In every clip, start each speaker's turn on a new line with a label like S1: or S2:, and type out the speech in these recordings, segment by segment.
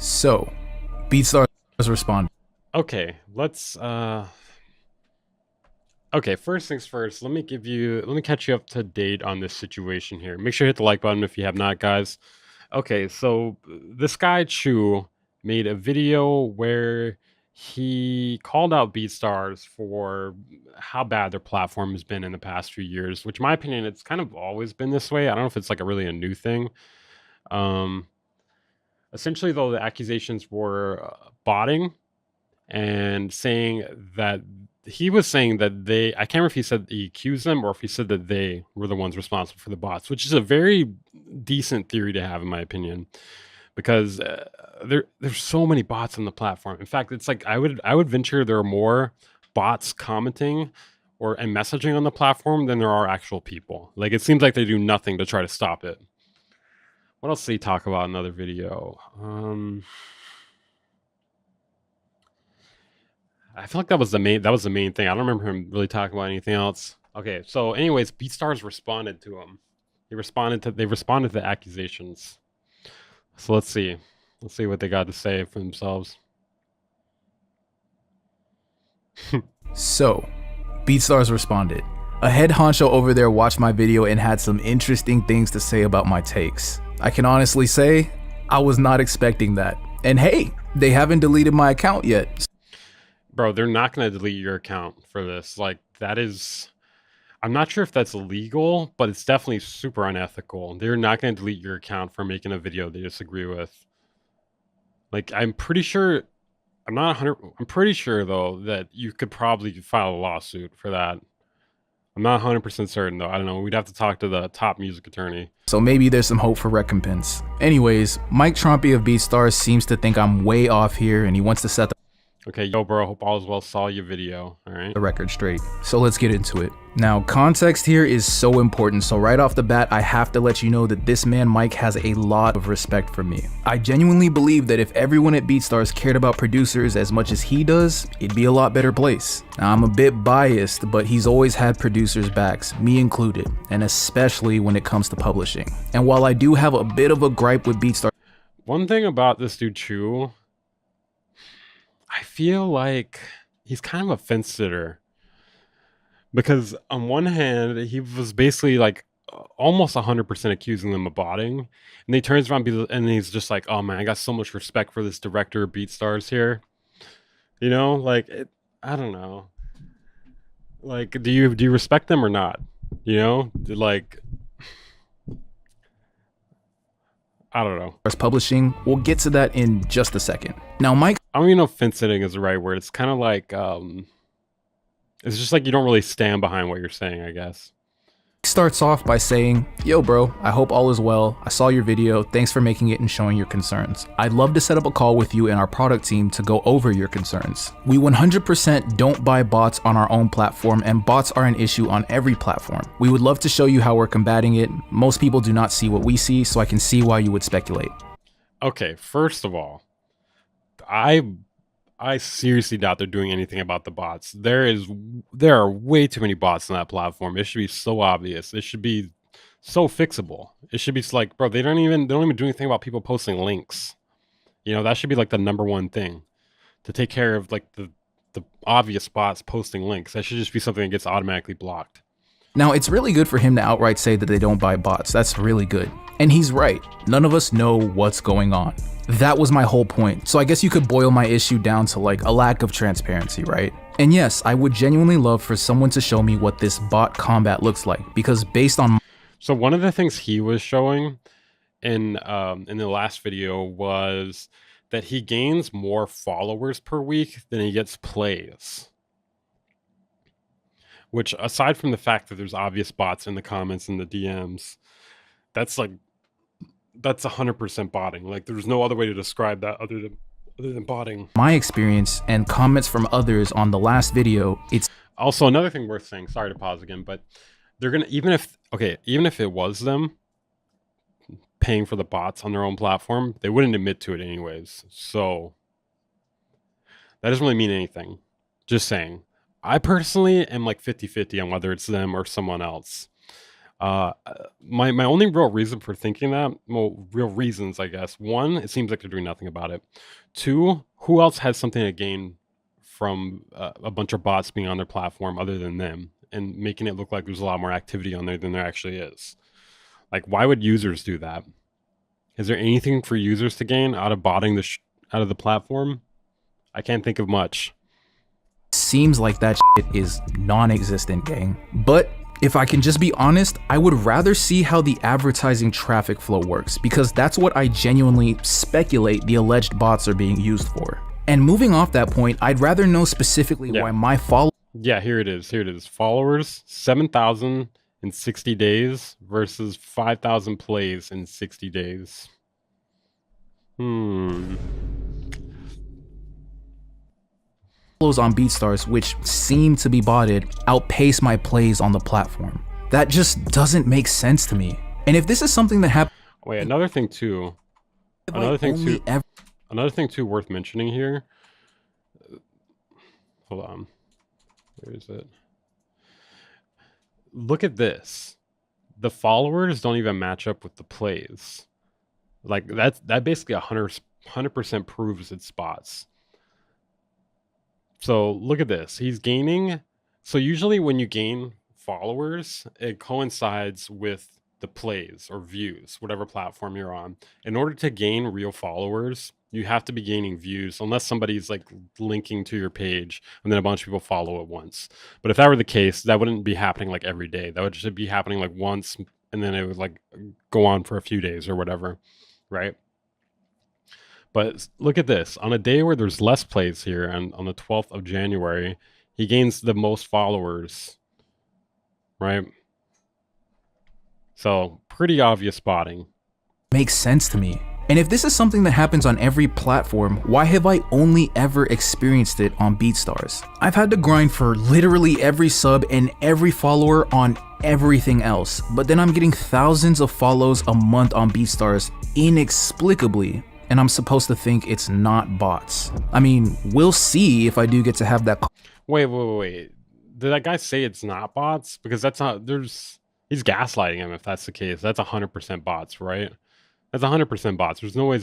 S1: So, BeatStars responded.
S2: Okay, let's okay, first things first, let me catch you up to date on this situation here. Make sure you hit the like button if you have not, guys. Okay, so this guy Chu made a video where he called out BeatStars for how bad their platform has been in the past few years, which in my opinion, it's kind of always been this way. I don't know if it's like a new thing. Um, Essentially though, the accusations were botting and saying that he was saying that I can't remember if he said he accused them or if he said that they were the ones responsible for the bots, which is a very decent theory to have, in my opinion, because there's so many bots on the platform. In fact, it's like I would venture there are more bots commenting and messaging on the platform than there are actual people. Like it seems like they do nothing to try to stop it. What else did he talk about in another video? I feel like that was the main thing. I don't remember him really talking about anything else. Okay, so anyways, BeatStars responded to him. They responded to the accusations. So let's see. Let's see what they got to say for themselves.
S1: So, BeatStars responded. A head honcho over there watched my video and had some interesting things to say about my takes. I can honestly say, I was not expecting that. And hey, they haven't deleted my account yet.
S2: Bro, they're not going to delete your account for this. Like, that is... I'm not sure if that's illegal, but it's definitely super unethical. They're not going to delete your account for making a video they disagree with. Like, I'm pretty sure... I'm pretty sure, though, that you could probably file a lawsuit for that. I'm not 100% certain, though. I don't know. We'd have to talk to the top music attorney.
S1: So maybe there's some hope for recompense. Anyways, Mike Trampe of BeatStars seems to think I'm way off here and he wants to set the
S2: Okay, yo, bro, hope all is well. Saw your video, all right?
S1: The record straight. So let's get into it. Now, context here is so important, so right off the bat, I have to let you know that this man Mike has a lot of respect for me. I genuinely believe that if everyone at BeatStars cared about producers as much as he does, it'd be a lot better place. Now, I'm a bit biased, but he's always had producers' backs, me included, and especially when it comes to publishing. And while I do have a bit of a gripe with BeatStars,
S2: one thing about this dude Chu, I feel like he's kind of a fence sitter. Because on one hand, he was basically like almost 100% accusing them of botting. And he turns around and he's just like, oh man, I got so much respect for this director of BeatStars here. You know, like, I don't know. Like, do you respect them or not? You know, like, I don't know.
S1: Publishing, we'll get to that in just a second. Now, Mike,
S2: I don't even know if fence sitting is the right word. It's kind of like, it's just like you don't really stand behind what you're saying, I guess.
S1: Starts off by saying, yo bro, I hope all is well. I saw your video. Thanks for making it and showing your concerns. I'd love to set up a call with you and our product team to go over your concerns. We 100% don't buy bots on our own platform, and bots are an issue on every platform. We would love to show you how we're combating it. Most people do not see what we see, so I can see why you would speculate.
S2: Okay, first of all, I seriously doubt they're doing anything about the bots. There are way too many bots on that platform. It should be so obvious. It should be so fixable. It should be like, bro, they don't even do anything about people posting links. You know, that should be like the #1 thing to take care of, like the obvious bots posting links. That should just be something that gets automatically blocked.
S1: Now, it's really good for him to outright say that they don't buy bots. That's really good. And he's right. None of us know what's going on. That was my whole point. So I guess you could boil my issue down to like a lack of transparency, right? And yes, I would genuinely love for someone to show me what this bot combat looks like, because based on...
S2: So one of the things he was showing in the last video was that he gains more followers per week than he gets plays. Which, aside from the fact that there's obvious bots in the comments and the DMs, that's 100% botting. Like, there's no other way to describe that other than botting.
S1: My experience and comments from others on the last video, it's...
S2: Also, another thing worth saying, sorry to pause again, but they're gonna, even if it was them paying for the bots on their own platform, they wouldn't admit to it anyways. So that doesn't really mean anything. Just saying. I personally am like 50-50 on whether it's them or someone else. My only real reason for thinking that, well, real reasons, I guess. One, it seems like they're doing nothing about it. Two, who else has something to gain from a bunch of bots being on their platform other than them and making it look like there's a lot more activity on there than there actually is? Like, why would users do that? Is there anything for users to gain out of botting out of the platform? I can't think of much.
S1: Seems like that shit is non-existent, gang. But if I can just be honest, I would rather see how the advertising traffic flow works, because that's what I genuinely speculate the alleged bots are being used for. And moving off that point, I'd rather know specifically why my followers...
S2: Yeah, here it is. Here it is. Followers, 7,000 in 60 days versus 5,000 plays in 60 days.
S1: on BEATSTARS, which seem to be botted, outpace my plays on the platform. That just doesn't make sense to me. And if this is something that happens...
S2: Wait, another thing too worth mentioning here. Hold on. Where is it? Look at this. The followers don't even match up with the plays. Like that basically 100% proves it's bots. So look at this. He's gaining. So usually when you gain followers, it coincides with the plays or views, whatever platform you're on. In order to gain real followers, you have to be gaining views unless somebody's like linking to your page and then a bunch of people follow at once. But if that were the case, that wouldn't be happening like every day. That would just be happening like once and then it would like go on for a few days or whatever, right? But look at this. On a day where there's less plays here, and on the 12th of January, he gains the most followers, right? So, pretty obvious spotting.
S1: Makes sense to me. And if this is something that happens on every platform, why have I only ever experienced it on BEATSTARS? I've had to grind for literally every sub and every follower on everything else, but then I'm getting thousands of follows a month on BEATSTARS inexplicably, and I'm supposed to think it's not bots. I mean, we'll see if I do get to have that.
S2: Wait. Did that guy say it's not bots? Because that's not, he's gaslighting him if that's the case. That's 100% bots, right? That's 100% bots. There's no way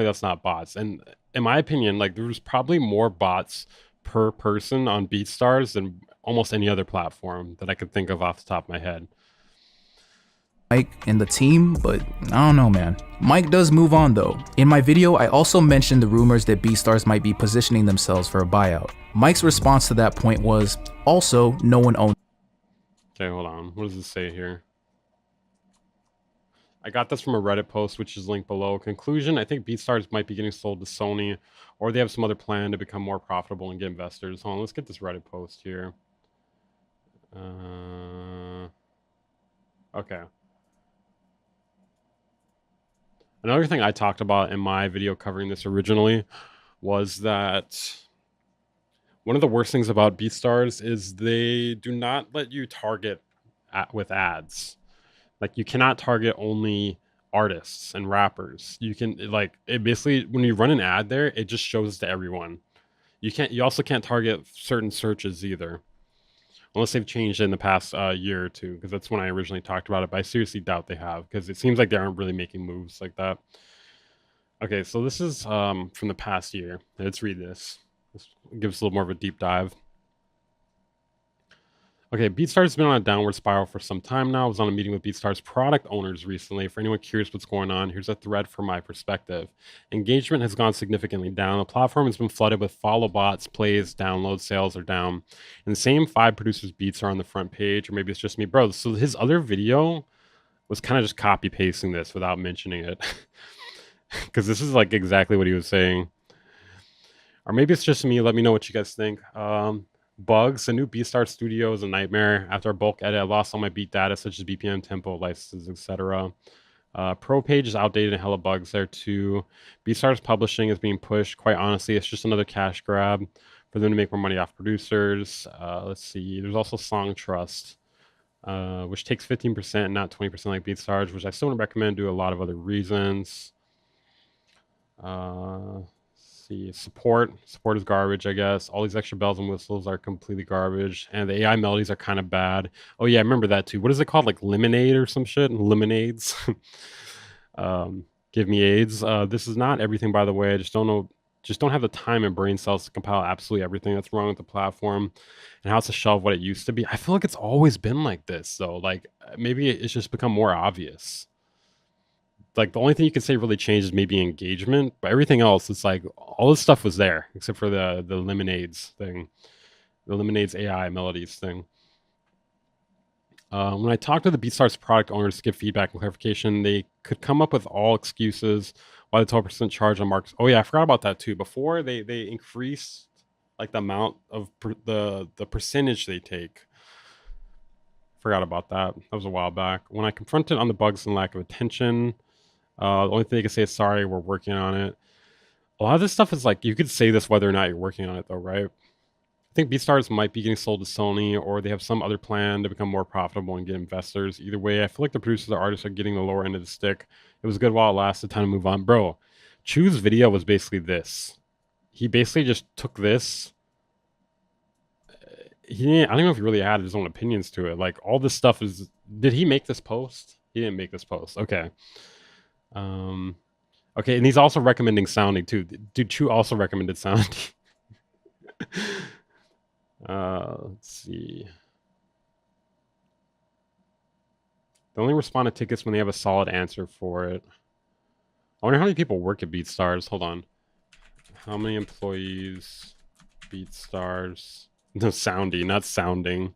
S2: that's not bots. And in my opinion, like there's probably more bots per person on BEATSTARS than almost any other platform that I could think of off the top of my head.
S1: Mike and the team, but I don't know, man. Mike does move on though. In my video, I also mentioned the rumors that BEATSTARS might be positioning themselves for a buyout. Mike's response to that point was, also, no one owns.
S2: Okay, hold on. What does it say here? I got this from a Reddit post, which is linked below. Conclusion, I think BEATSTARS might be getting sold to Sony, or they have some other plan to become more profitable and get investors. Hold on, let's get this Reddit post here. Okay. Another thing I talked about in my video covering this originally was that one of the worst things about BEATSTARS is they do not let you target with ads. Like you cannot target only artists and rappers. You can like it basically when you run an ad there, it just shows to everyone. You also can't target certain searches either. Unless they've changed it in the past year or two, because that's when I originally talked about it, but I seriously doubt they have, because it seems like they aren't really making moves like that. Okay, so this is from the past year. Let's read this. This gives us a little more of a deep dive. Okay, BEATSTARS has been on a downward spiral for some time now. I was on a meeting with BEATSTARS product owners recently. For anyone curious what's going on, here's a thread from my perspective. Engagement has gone significantly down. The platform has been flooded with follow bots, plays, download sales are down. And the same 5 producers' beats are on the front page, or maybe it's just me. Bro, so his other video was kind of just copy pasting this without mentioning it. Because this is like exactly what he was saying. Or maybe it's just me. Let me know what you guys think. Bugs. The new BEATSTARS Studio is a nightmare. After a bulk edit, I lost all my beat data, such as BPM, tempo, licenses, etc. Pro page is outdated and hella bugs there too. BEATSTARS publishing is being pushed. Quite honestly, it's just another cash grab for them to make more money off producers. Let's see. There's also Song Trust, which takes 15%, not 20% like BEATSTARS, which I still wouldn't recommend due to a lot of other reasons. See, support is garbage, I guess. All these extra bells and whistles are completely garbage, and the AI melodies are kind of bad. Oh yeah, I remember that too. What is it called, like lemonade or some shit? Lemonades. Give me AIDS. This is not everything, by the way. I just don't know, just don't have the time and brain cells to compile absolutely everything that's wrong with the platform and how it's a shell of what it used to be. I feel like it's always been like this though. Like maybe it's just become more obvious. Like the only thing you can say really changed is maybe engagement, but everything else, it's like all this stuff was there except for the lemonades thing, the lemonades AI melodies thing. When I talked to the BeatStars product owners to give feedback and clarification, they could come up with all excuses why the 12% charge on marks. Oh yeah, I forgot about that too. Before they increased like the amount of the percentage they take. Forgot about that. That was a while back. When I confronted on the bugs and lack of attention, the only thing they can say is sorry, we're working on it. A lot of this stuff is like you could say this whether or not you're working on it though, right? I think BeatStars might be getting sold to Sony, or they have some other plan to become more profitable and get investors. Either way, I feel like the producers and artists are getting the lower end of the stick. It was good while it lasted. Time to move on, bro. Chu's video was basically this. He basically just took this. He didn't, I don't know if he really added his own opinions to it. Like all this stuff is. Did he make this post? He didn't make this post. Okay. Okay, and he's also recommending sounding too. Dude, Chu also recommended sounding. Let's see. They only respond to tickets when they have a solid answer for it. I wonder how many people work at BeatStars. Hold on. How many employees? BeatStars. No, sounding, not sounding.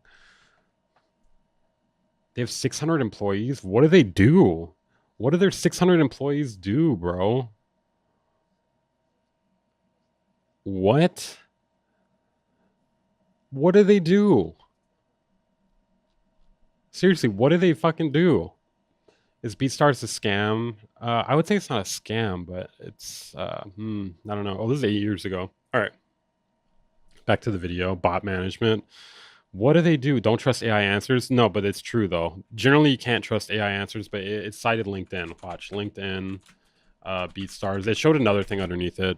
S2: They have 600 employees? What do they do? What do their 600 employees do, bro? What? What do they do? Seriously, what do they fucking do? Is BeatStars a scam? I would say it's not a scam, but it's, I don't know. Oh, this is 8 years ago. All right. Back to the video. Bot management. What do they do? Don't trust AI answers? No, but it's true, though. Generally, you can't trust AI answers, but it cited LinkedIn. Watch. LinkedIn, BeatStars. It showed another thing underneath it.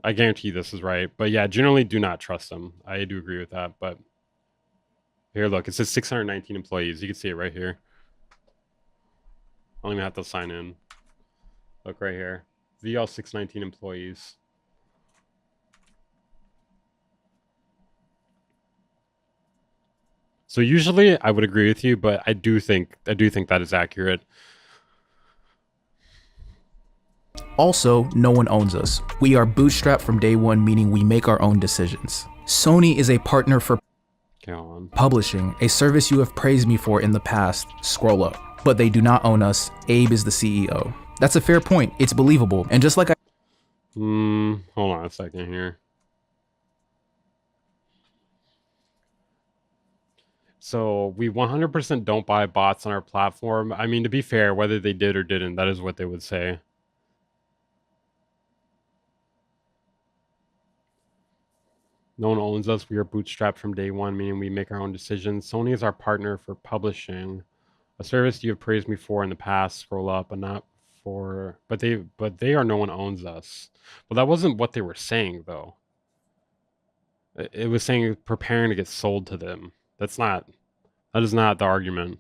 S2: I guarantee this is right. But yeah, generally do not trust them. I do agree with that. But here, look. It says 619 employees. You can see it right here. I don't even have to sign in. Look right here. VL 619 employees. So usually I would agree with you, but I do think that is accurate.
S1: Also, no one owns us. We are bootstrapped from day one, meaning we make our own decisions. Sony is a partner for publishing, a service you have praised me for in the past. Scroll up. But they do not own us. Abe is the CEO. That's a fair point. It's believable. And just like I...
S2: Hold on a second here. So we 100% don't buy bots on our platform. I mean, to be fair, whether they did or didn't, that is what they would say. No one owns us. We are bootstrapped from day one, meaning we make our own decisions. Sony is our partner for publishing, a service you have praised me for in the past. Scroll up, but not for. But they are no one owns us. Well, that wasn't what they were saying though. It was saying preparing to get sold to them. That is not the argument.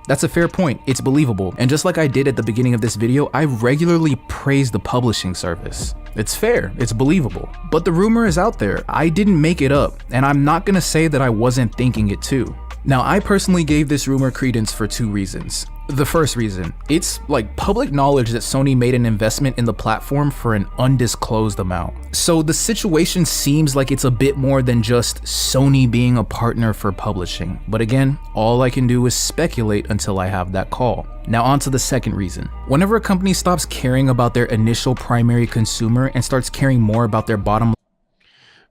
S1: That's a fair point. It's believable. And just like I did at the beginning of this video, I regularly praise the publishing service. It's fair. It's believable. But the rumor is out there. I didn't make it up. And I'm not gonna say that I wasn't thinking it too. Now, I personally gave this rumor credence for 2 reasons. The first reason, it's like public knowledge that Sony made an investment in the platform for an undisclosed amount. So the situation seems like it's a bit more than just Sony being a partner for publishing. But again, all I can do is speculate until I have that call. Now on to the second reason. Whenever a company stops caring about their initial primary consumer and starts caring more about their bottom line.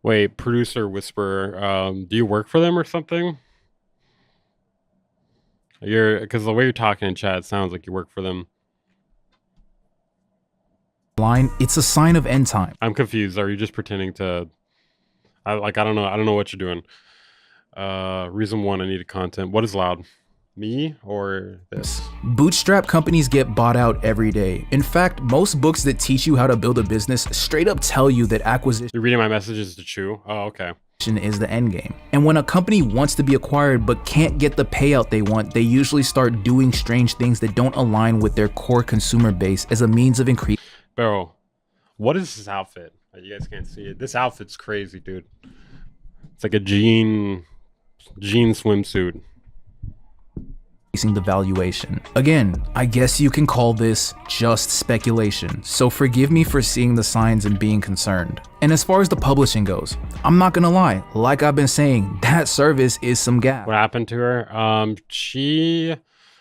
S2: Wait, producer whisperer, do you work for them or something? Because the way you're talking in chat, it sounds like you work for them.
S1: It's a sign of end time.
S2: I'm confused. Are you just pretending to? I don't know. I don't know what you're doing. Reason 1, I needed content. What is loud? Me or this?
S1: Bootstrap companies get bought out every day. In fact, most books that teach you how to build a business straight up tell you that acquisition
S2: You're reading my messages to Chew? Oh, okay.
S1: is the end game. And when a company wants to be acquired but can't get the payout they want, they usually start doing strange things that don't align with their core consumer base as a means of increasing
S2: Bro, what is this outfit? You guys can't see it. This outfit's crazy, dude. It's like a jean swimsuit.
S1: the valuation. Again, I guess you can call this just speculation, so forgive me for seeing the signs and being concerned. And as far as the publishing goes, I'm not gonna lie, like I've been saying, that service is some gas.
S2: What happened to her?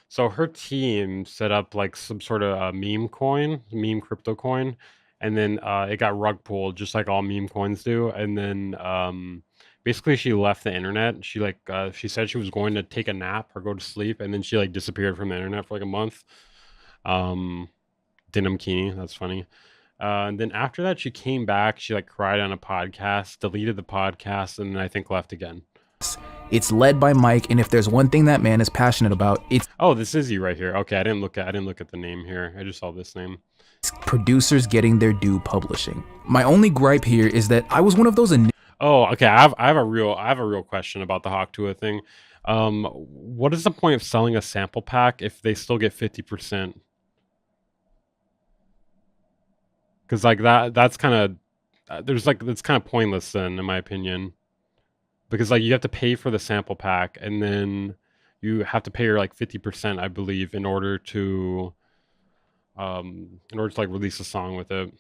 S2: So her team set up like some sort of meme crypto coin, and then it got rug pulled just like all meme coins do. And then basically she left the internet. She she said she was going to take a nap or go to sleep, and then she like disappeared from the internet for like a month. Denim Key, that's funny. And then after that, she came back. She like cried on a podcast, deleted the podcast, and then I think left again.
S1: It's led by Mike, and if there's one thing that man is passionate about, it's
S2: this is you right here. Okay, I didn't look at the name here. I just saw this name.
S1: producers getting their due publishing. My only gripe here is that I was one of those
S2: Oh, okay. I have a real question about the Hawk Tua thing. What is the point of selling a sample pack if they still get 50%? Because like that's kind of it's kind of pointless then, in my opinion. Because like you have to pay for the sample pack, and then you have to pay her like 50%, I believe, in order to like release a song with it.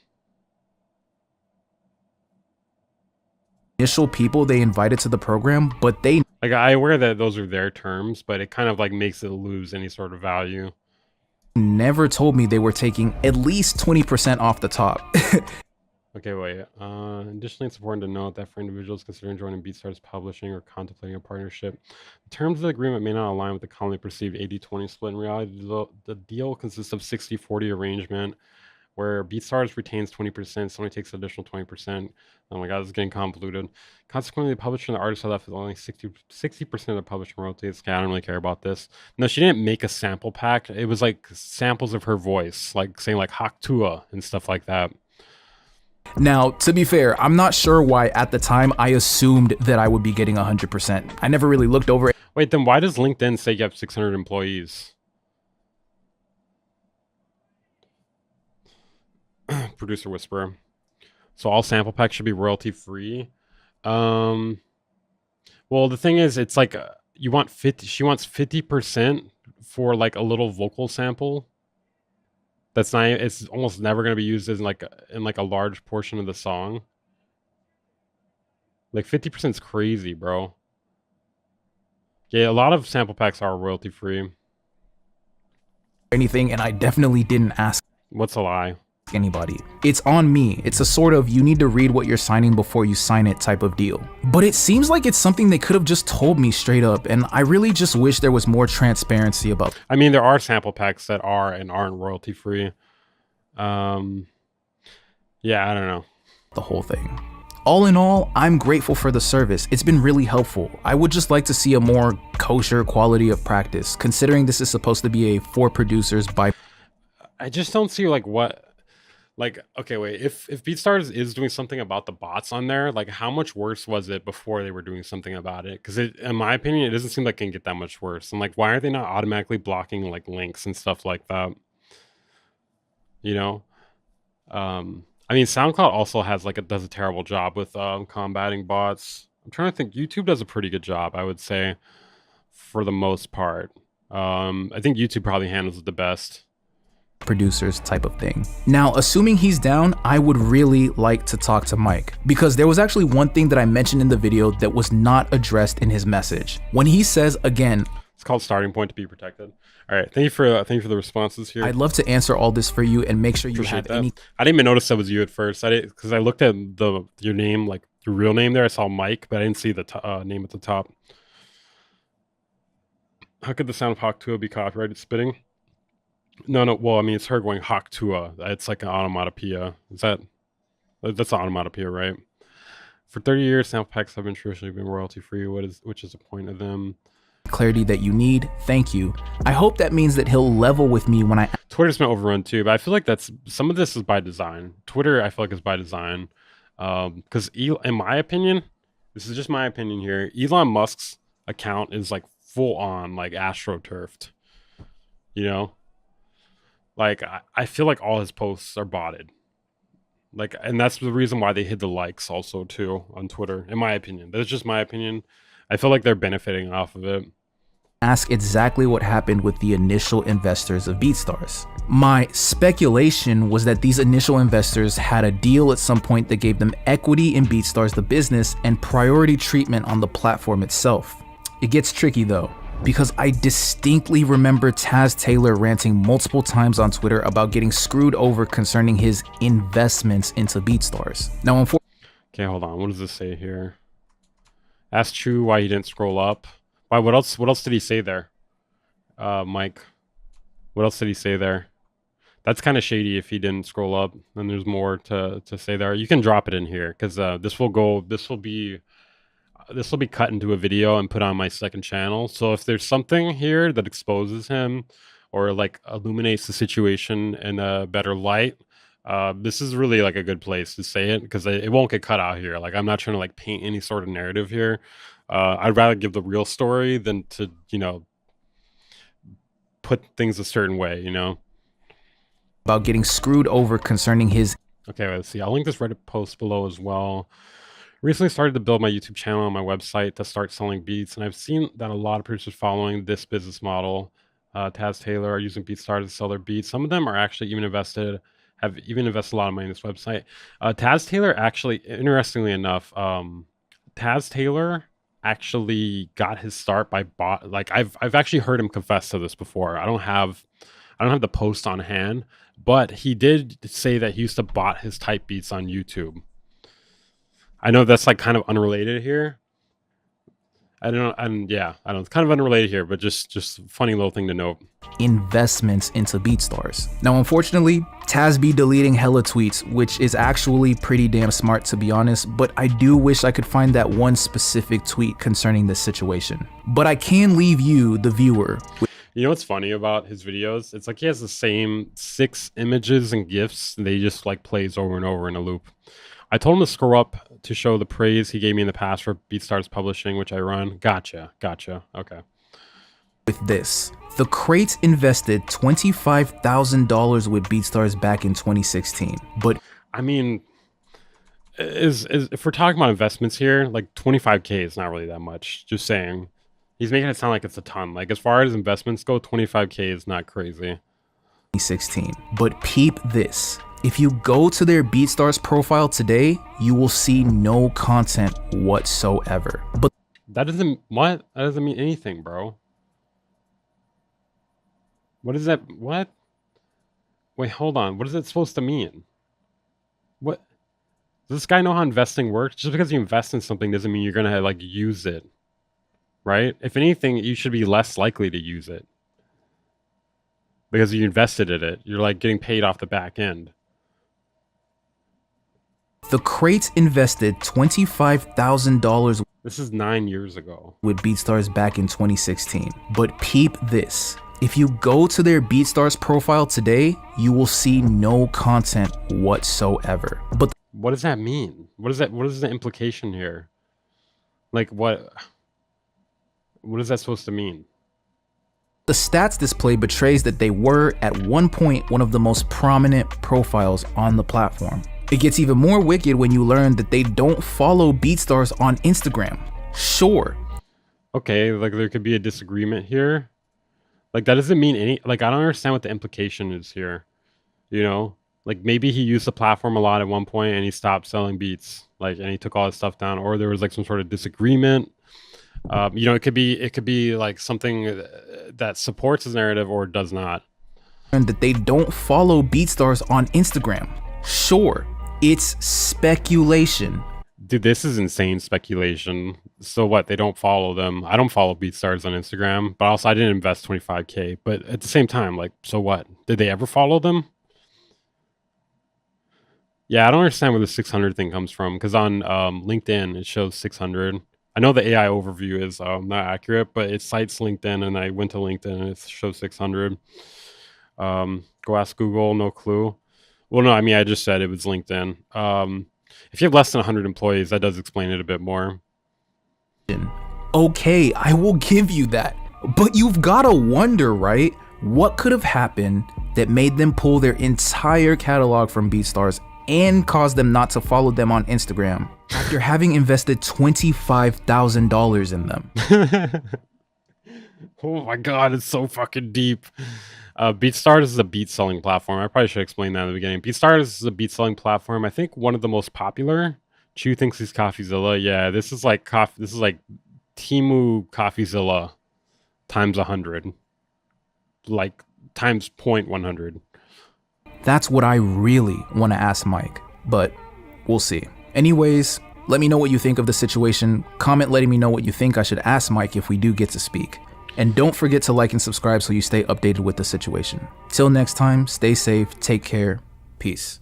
S1: initial people they invited to the program, but they
S2: like I aware that those are their terms, but it kind of like makes it lose any sort of value.
S1: Never told me they were taking at least 20% off the top.
S2: Okay, wait. Additionally, it's important to note that for individuals considering joining BEATSTARS publishing or contemplating a partnership, the terms of the agreement may not align with the commonly perceived 80-20 split. In reality, the deal consists of 60-40 arrangement, where BEATSTARS retains 20%, Sony takes an additional 20%. Oh my god, this is getting convoluted. Consequently, the publisher and the artist are left with only 60% of the publishing royalties. Okay, I don't really care about this. No, she didn't make a sample pack. It was like samples of her voice, like saying like Hawk Tua and stuff like that.
S1: Now, to be fair, I'm not sure why at the time I assumed that I would be getting 100%. I never really looked over it.
S2: Wait, then why does LinkedIn say you have 600 employees? Producer Whisperer. So all sample packs should be royalty free. Well, the thing is, it's like you want 50. She wants 50% for like a little vocal sample. That's not. It's almost never going to be used as like a large portion of the song. Like 50% is crazy, bro. Yeah, a lot of sample packs are royalty free.
S1: Anything, and I definitely didn't ask.
S2: What's a lie?
S1: Anybody. It's on me. It's a sort of you need to read what you're signing before you sign it type of deal. But it seems like it's something they could have just told me straight up, and I really just wish there was more transparency about.
S2: I mean, there are sample packs that are and aren't royalty free. Yeah, I don't know.
S1: The whole thing. All in all, I'm grateful for the service. It's been really helpful. I would just like to see a more kosher quality of practice, considering this is supposed to be a for producers by.
S2: I just don't see like what. Like, okay, wait, if BeatStars is doing something about the bots on there, like how much worse was it before they were doing something about it? Because in my opinion, it doesn't seem like it can get that much worse. And like, why are they not automatically blocking like links and stuff like that? You know? I mean, SoundCloud also has does a terrible job with combating bots. I'm trying to think. YouTube does a pretty good job, I would say, for the most part. I think YouTube probably handles it the best.
S1: Producers type of thing. Now, assuming he's down, I would really like to talk to Mike, because there was actually one thing that I mentioned in the video that was not addressed in his message. When he says, again,
S2: it's called starting point to be protected. All right, thank you for the responses here.
S1: I'd love to answer all this for you and make sure you
S2: Appreciate
S1: have any.
S2: I didn't even notice that was you at first. Because I looked at your name, like your real name there. I saw Mike, but I didn't see the name at the top. How could the sound of Hawk Tua be copyrighted spitting? No. Well, I mean, it's her going Hawk Tua. It's like an onomatopoeia. That's an onomatopoeia, right? For 30 years, sample packs have traditionally been royalty free. Which is the point of them?
S1: clarity that you need. Thank you. I hope that means that he'll level with me when I...
S2: Twitter's been overrun too, but I feel like some of this is by design. Twitter, I feel like, is by design. Because in my opinion, this is just my opinion here, Elon Musk's account is like full on like astroturfed. You know? Like, I feel like all his posts are botted. Like, and that's the reason why they hid the likes also too on Twitter, in my opinion. That's just my opinion. I feel like they're benefiting off of it.
S1: Ask exactly what happened with the initial investors of BEATSTARS. My speculation was that these initial investors had a deal at some point that gave them equity in BEATSTARS the business and priority treatment on the platform itself. It gets tricky though, because I distinctly remember Taz Taylor ranting multiple times on Twitter about getting screwed over concerning his investments into BEATSTARS. Now,
S2: okay, hold on. What does this say here? Ask Chu why he didn't scroll up. Why? What else? What else did he say there, Mike? What else did he say there? That's kind of shady. If he didn't scroll up, then there's more to say there. You can drop it in here because this will be cut into a video and put on my second channel. So if there's something here that exposes him or like illuminates the situation in a better light, this is really like a good place to say it because it won't get cut out here. Like, I'm not trying to like paint any sort of narrative here. I'd rather give the real story than to, you know, put things a certain way, you know?
S1: About getting screwed over concerning his...
S2: Okay, let's see. I'll link this Reddit post below as well. Recently started to build my YouTube channel and my website to start selling beats, and I've seen that a lot of producers following this business model. Taz Taylor are using BeatStars to sell their beats. Some of them are actually have even invested a lot of money in this website. Taz Taylor actually, interestingly enough, Taz Taylor actually got his start by I've actually heard him confess to this before. I don't have the post on hand, but he did say that he used to bot his type beats on YouTube. I know that's like kind of unrelated here. I don't know. It's kind of unrelated here, but just funny little thing to note.
S1: Investments into BeatStars. Now, unfortunately, Taz be deleting hella tweets, which is actually pretty damn smart to be honest, but I do wish I could find that one specific tweet concerning this situation. But I can leave you, the viewer.
S2: You know what's funny about his videos? It's like he has the same 6 images and GIFs, and they just like plays over and over in a loop. I told him to scroll up to show the praise he gave me in the past for BeatStars Publishing, which I run. Gotcha. Okay.
S1: With this, the Crate invested $25,000 with BeatStars back in 2016, but...
S2: I mean, if we're talking about investments here, like 25K is not really that much. Just saying. He's making it sound like it's a ton. Like, as far as investments go, 25K is not crazy.
S1: 2016. But peep this. If you go to their BeatStars profile today, you will see no content whatsoever. But
S2: that doesn't mean anything, bro. What is that? What? Wait, hold on. What is it supposed to mean? What? Does this guy know how investing works? Just because you invest in something doesn't mean you're gonna like use it, right? If anything, you should be less likely to use it because you invested in it. You're like getting paid off the back end.
S1: The Crate invested $25,000.
S2: This is 9 years ago.
S1: With BeatStars back in 2016. But peep this. If you go to their BeatStars profile today, you will see no content whatsoever. But
S2: what does that mean? What is the implication here? Like what is that supposed to mean?
S1: The stats display betrays that they were at one point one of the most prominent profiles on the platform. It gets even more wicked when you learn that they don't follow BeatStars on Instagram. Sure.
S2: Okay, like there could be a disagreement here. Like that doesn't mean any, like I don't understand what the implication is here. You know, like maybe he used the platform a lot at one point and he stopped selling beats, like, and he took all his stuff down, or there was like some sort of disagreement. You know, it could be like something that supports his narrative or does not.
S1: And that they don't follow BeatStars on Instagram. Sure. It's speculation.
S2: Dude, this is insane speculation. So what? They don't follow them. I don't follow BeatStars on Instagram, but also I didn't invest 25K. But at the same time, like, so what? Did they ever follow them? Yeah, I don't understand where the 600 thing comes from. Because on LinkedIn, it shows 600. I know the AI overview is not accurate, but it cites LinkedIn, and I went to LinkedIn and it shows 600. Go ask Google, no clue. Well, no, I mean, I just said it was LinkedIn. If you have less than 100 employees, that does explain it a bit more.
S1: Okay, I will give you that. But you've gotta wonder, right? What could have happened that made them pull their entire catalog from BeatStars and caused them not to follow them on Instagram after having invested $25,000 in them?
S2: Oh my god, it's so fucking deep. BeatStars is a beat selling platform. I probably should explain that in the beginning. BeatStars is a beat selling platform. I think one of the most popular. Chew thinks he's CoffeeZilla. Yeah, this is like This is like Temu CoffeeZilla times 100, like times 0.100.
S1: That's what I really want to ask Mike, but we'll see. Anyways, let me know what you think of the situation. Comment letting me know what you think I should ask Mike if we do get to speak. And don't forget to like and subscribe so you stay updated with the situation. Till next time, stay safe, take care, peace.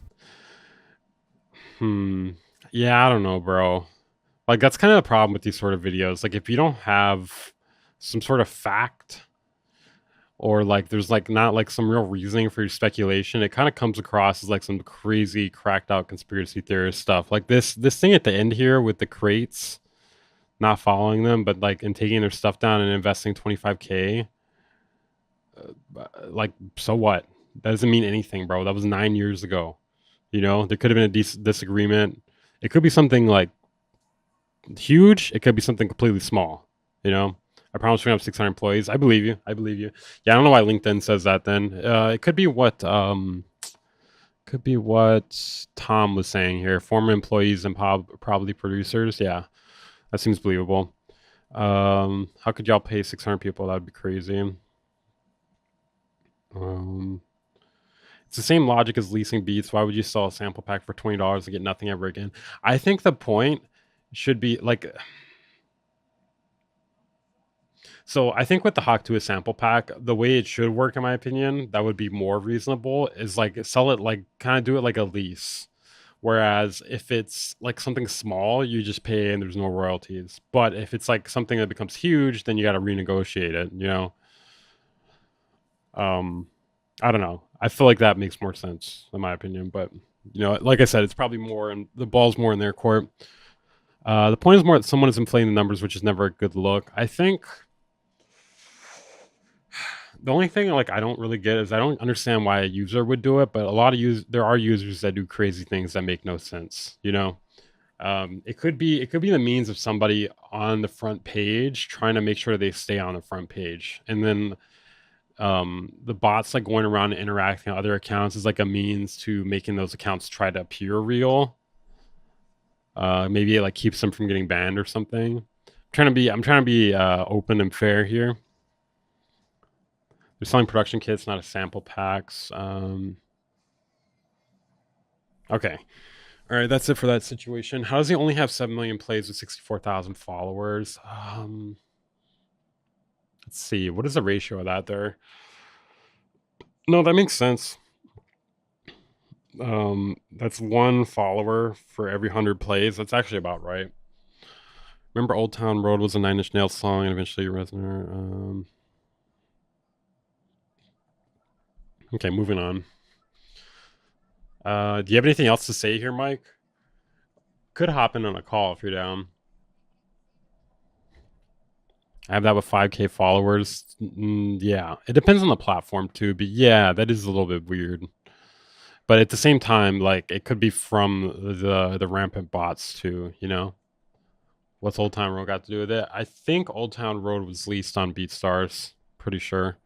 S2: Yeah, I don't know, bro. Like, that's kind of the problem with these sort of videos. Like, if you don't have some sort of fact, or like there's like not like some real reasoning for your speculation, it kind of comes across as like some crazy cracked out conspiracy theorist stuff. Like this thing at the end here with the crates not following them, but like and taking their stuff down and investing 25K. Like, so what? That doesn't mean anything, bro. That was 9 years ago. You know, there could have been a disagreement. It could be something like huge. It could be something completely small. You know, I promise we have 600 employees. I believe you. I believe you. Yeah, I don't know why LinkedIn says that. Then it could be what Tom was saying here. Former employees and probably producers. Yeah, that seems believable. How could y'all pay 600 people? That'd be crazy. It's the same logic as leasing beats. Why would you sell a sample pack for $20 and get nothing ever again? I think the point should be like. So I think with the Hawk 2 a sample pack, the way it should work, in my opinion, that would be more reasonable, is like sell it like kind of do it like a lease. Whereas if it's like something small, you just pay and there's no royalties. But if it's like something that becomes huge, then you got to renegotiate it, you know? I don't know. I feel like that makes more sense, in my opinion. But, you know, like I said, it's probably more, and the ball's more in their court. The point is more that someone is inflating the numbers, which is never a good look. I think the only thing like I don't really get is I don't understand why a user would do it, but a lot of there are users that do crazy things that make no sense, you know. It could be the means of somebody on the front page trying to make sure they stay on the front page, and then the bots like going around and interacting on other accounts is like a means to making those accounts try to appear real. Maybe it like keeps them from getting banned or something. I'm trying to be open and fair here. They're selling production kits, not a sample packs. Okay. All right, that's it for that situation. How does he only have 7 million plays with 64,000 followers? Let's see. What is the ratio of that there? No, that makes sense. That's 1 follower for every 100 plays. That's actually about right. Remember Old Town Road was a Nine Inch Nails song and eventually Resonator. Okay, moving on. Do you have anything else to say here, Mike? Could hop in on a call if you're down. I have that with 5K followers. Yeah, it depends on the platform too, but yeah, that is a little bit weird. But at the same time, like it could be from the rampant bots too, you know? What's Old Town Road got to do with it? I think Old Town Road was leased on BeatStars, pretty sure.